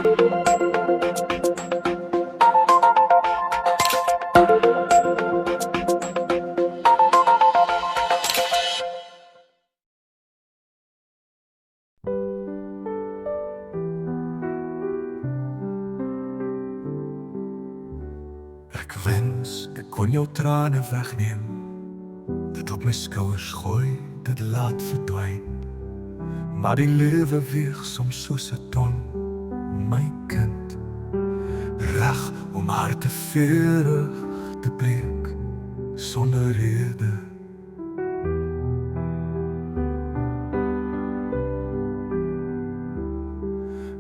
Ek wens ek kon jou trane wegneem, dit op my skouers gooi, dit laat verdwyn. Maar die lewe weeg soms soos 'n ton, my kind, reg om harte verig te breek, sonder rede.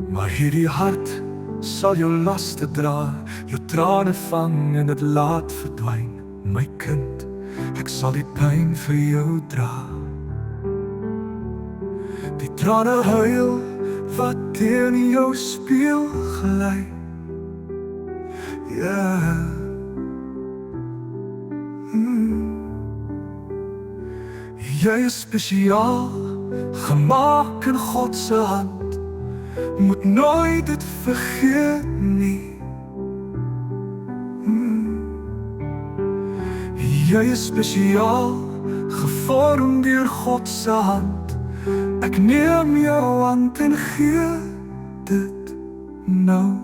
Maar hierdie hart sal jou laste dra, jou trane vang en dit laat verdwyn. My kind, ek sal die pyn vir jou dra. Die trane huil wat teen jou spieël gelei. Ja. Jy is spesiaal, gemaak in God se hand. Moet nooit dit vergeet nie. Jy is spesiaal, gevorm deur God se hand. Ek neem jou hand en gee dit nou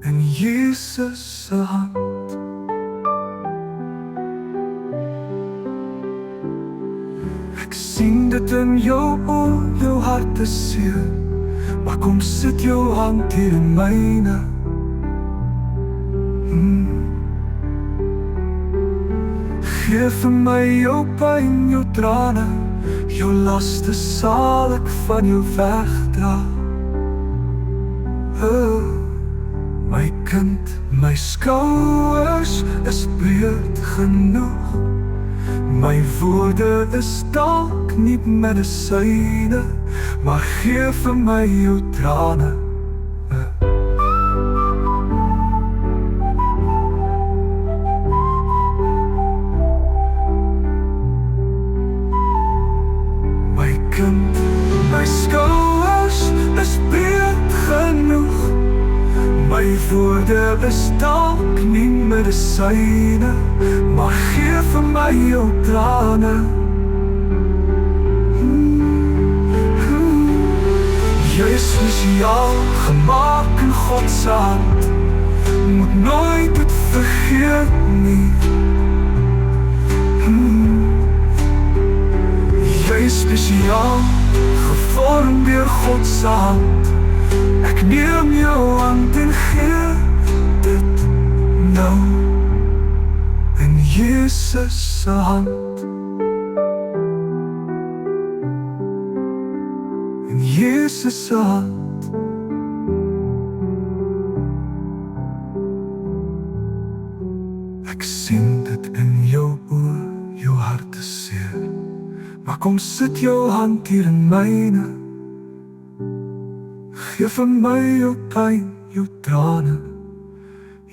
in Jesus se hand. Ek sien dit in jou oë, jou hart is seer. Maar kom sit jou hand hier in myne. Geef vir my jou pyn, jou trane, jou laste sal ek van jou wegdra. My kind, my skouers is breed genoeg. My woorde is dalk nie medisyne, maar gee vir my jou trane. My kind, my skouers is breed genoeg. My woorde is dalk nie medisyne, maar gee vir my jou trane. Jy is spesiaal, gemaak in God se hand. Moet nooit dit vergeet nie. Jy is spesiaal, gevorm deur God se hand. Ek neem jou hand en gee dit nou in Jesus se hand. In Jesus se hand. Ek sien dit in jou oë, jou hart is seer. Maar kom sit jou hand hier in myne. Geef vir my jou pyn, jou trane,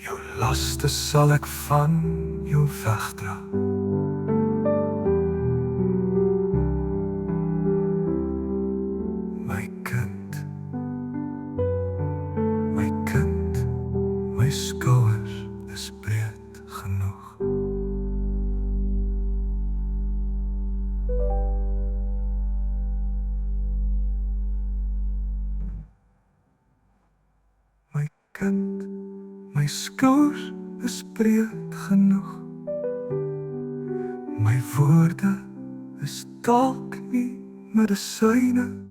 jou laste sal ek van jou wegdra. My kind, my kind, my skouers is breed genoeg. My kind, my skouers is breed genoeg. My woorde is dalk nie medisyne,